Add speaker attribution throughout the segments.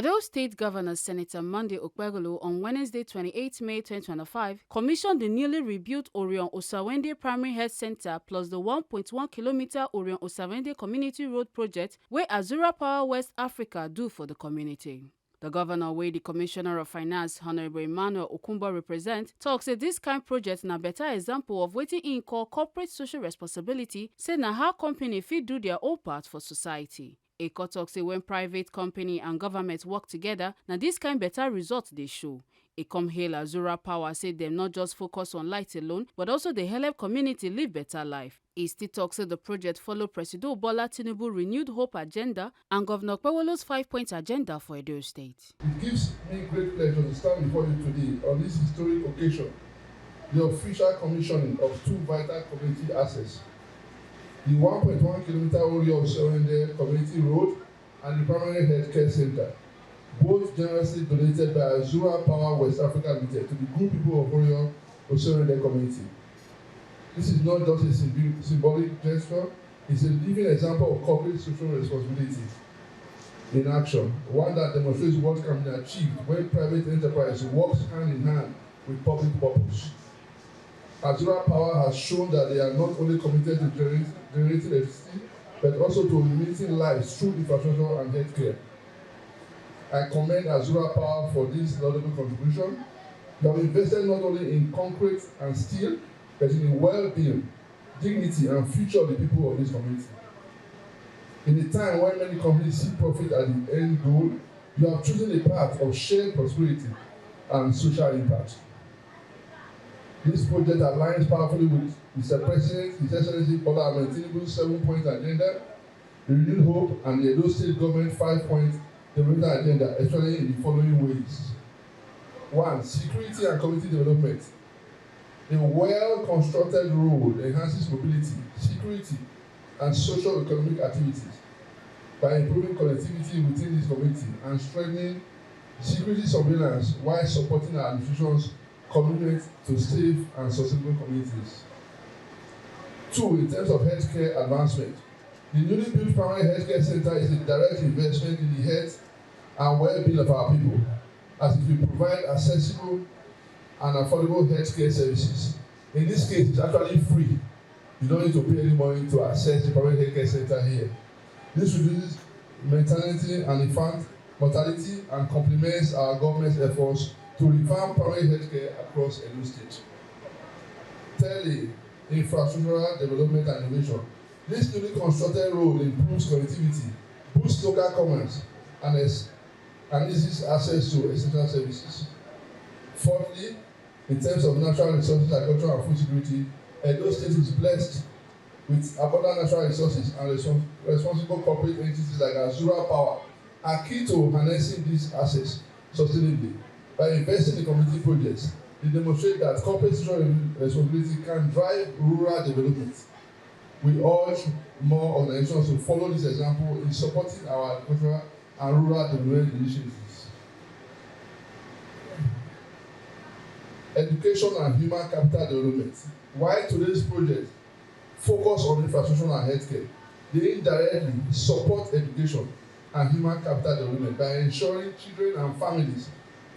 Speaker 1: Edo State Governor Senator Monday Okpebholo on Wednesday 28 May 2025 commissioned the newly rebuilt Orio-osemwende Primary Health Center plus the 1.1-kilometer Orio-osemwende Community Road project where Azura Power West Africa do for the community. The governor, where the Commissioner of Finance, Honorable Emmanuel Okumbo represent, talks that this kind project na better example of wetin in call corporate social responsibility, say na how company fit do their own part for society. Eko talk say when private company and government work together, na this kind better result they show. Ekom hail Azura Power say them not just focus on light alone, but also they help community live better life. He still talks say the project follow President Bola Tinubu renewed hope agenda and Governor Okpebholo's 5-point agenda for Edo State.
Speaker 2: It gives me great pleasure to stand before you today on this historic occasion, the official commissioning of two vital community assets, the 1.1-kilometer Orio-osemwende Community Road and the Primary Healthcare Center, both generously donated by Azura Power West Africa Limited to the good people of Orio-osemwende community. This is not just a symbolic gesture, it's a living example of corporate social responsibility in action, one that demonstrates what can be achieved when private enterprise works hand in hand with public purpose. Azura Power has shown that they are not only committed to generating electricity, but also to illuminating lives through infrastructure and healthcare. I commend Azura Power for this laudable contribution. You have invested not only in concrete and steel, but in the well-being, dignity, and future of the people of this community. In a time when many companies see profit at the end goal, you have chosen a path of shared prosperity and social impact. This project aligns powerfully with Mr. President, His Excellency Bola Ahmed Tinubu's 7-point agenda, the renewed hope, and the Edo State government 5-point development agenda, especially in the following ways. 1. Security and community development. A well-constructed road enhances mobility, security, and socio-economic activities by improving connectivity within this community and strengthening security surveillance while supporting our administration's commitment to safe and sustainable communities. 2. In terms of healthcare advancement, the newly built Primary Healthcare Center is a direct investment in the health and well-being of our people, as it will provide accessible and affordable healthcare services. In this case, it's actually free. You don't need to pay any money to access the Primary Healthcare Center here. This reduces maternity and infant mortality and complements our government's efforts to revamp primary healthcare across Edo State. Thirdly, infrastructural development and innovation. This newly constructed road improves connectivity, boosts local commerce, and eases access to essential services. Fourthly, in terms of natural resources, agriculture, and food security, Edo State is blessed with abundant natural resources, and responsible corporate entities like Azura Power are key to harnessing these assets sustainably. By investing in community projects, they demonstrate that corporate social responsibility can drive rural development. We urge more organizations to follow this example in supporting our agricultural and rural development initiatives. Education and human capital development. While today's project focus on infrastructure and healthcare, they indirectly support education and human capital development by ensuring children and families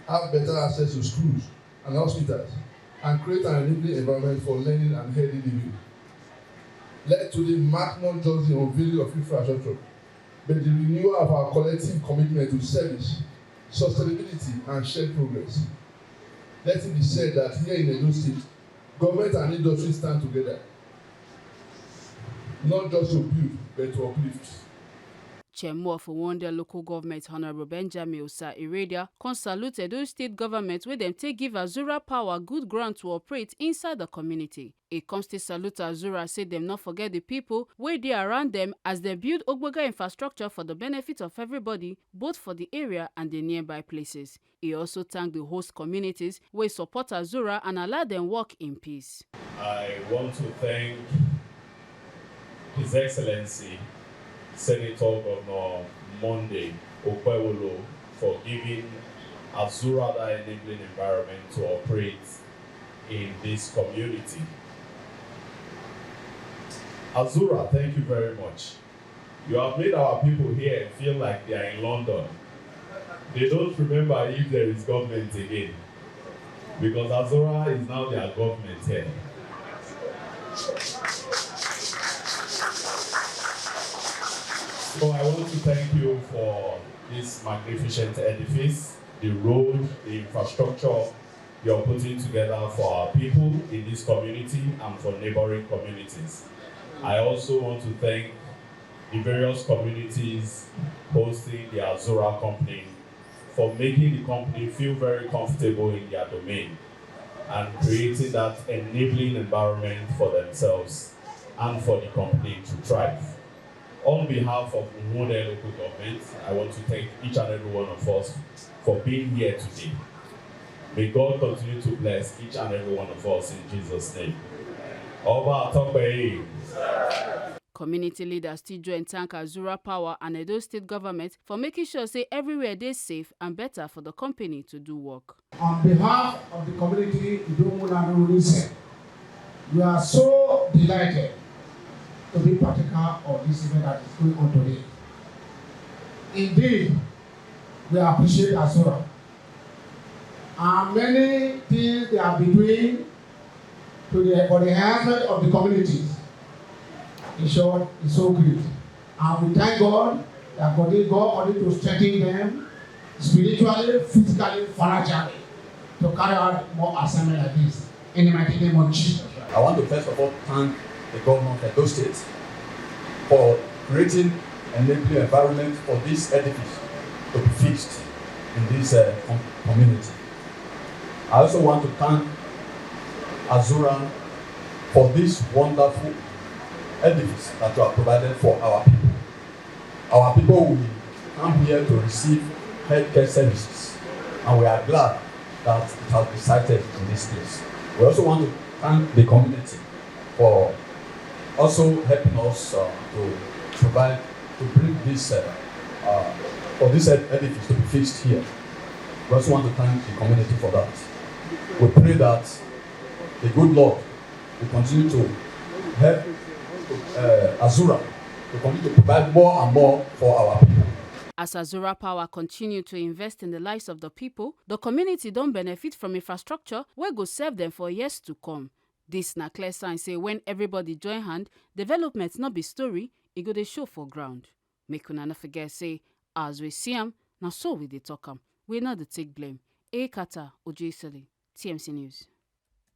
Speaker 2: have better access to schools and hospitals and create an enabling environment for learning and healthy living. Let today mark not just the unveiling of infrastructure, but the renewal of our collective commitment to service, sustainability, and shared progress. Let it be said that here in Edo State, government and industry stand together, not just to build, but to uplift.
Speaker 1: Chairmo of Uhumwonde local government Honorable Benjamin Osa Iradia salute Edo State government where them take give Azura Power good ground to operate inside the community. A constant salute Azura say them not forget the people where they around them as they build Ogboga infrastructure for the benefit of everybody, both for the area and the nearby places. He also thanked the host communities where support Azura and allow them work in peace.
Speaker 3: I want to thank His Excellency Senator Governor Monday Okpebholo for giving Azura that enabling environment to operate in this community. Azura, thank you very much. You have made our people here feel like they are in London. they don't remember if there is government again, because Azura is now their government here. So I want to thank you for this magnificent edifice, the road, the infrastructure you're putting together for our people in this community and for neighboring communities. I also want to thank the various communities hosting the Azura company for making the company feel very comfortable in their domain and creating that enabling environment for themselves and for the company to thrive. On behalf of Uhumwonde local government, I want to thank each and every one of us for being here today. May God continue to bless each and every one of us in Jesus' name. Oba Atokwe.
Speaker 1: Community leaders still join thank Azura Power and Edo State government for making sure say everywhere they safe and better for the company to do work.
Speaker 4: On behalf of the community, we are so delighted to be partaker of this event that is going on today. Indeed, we appreciate Azura and many things they are doing for the enhancement of the communities. In short, it's so great. And we thank God that God continue to strengthen them spiritually, physically, financially to carry out more assignment like this. In the mighty name of Jesus.
Speaker 5: I want to first of all thank the governor of Edo State for creating an enabling environment for this edifice to be fixed in this community. I also want to thank Azura for this wonderful edifice that you have provided for our people. Our people will come here to receive healthcare services, and we are glad that it has been sited in this place. We also want to thank the community for also helping us to bring this for this edifice to be fixed here. We also want to thank the community for that. We pray that the good Lord will continue to help Azura to continue to provide more and more for our people.
Speaker 1: As Azura Power continue to invest in the lives of the people, the community don't benefit from infrastructure where go serve them for years to come. This na clear sign say when everybody join hand, development not be story, it go dey show for ground. Make una not forget say, as we see am, na so we dey talk am. We not dey take blame. Kata Ojesele, TMC News.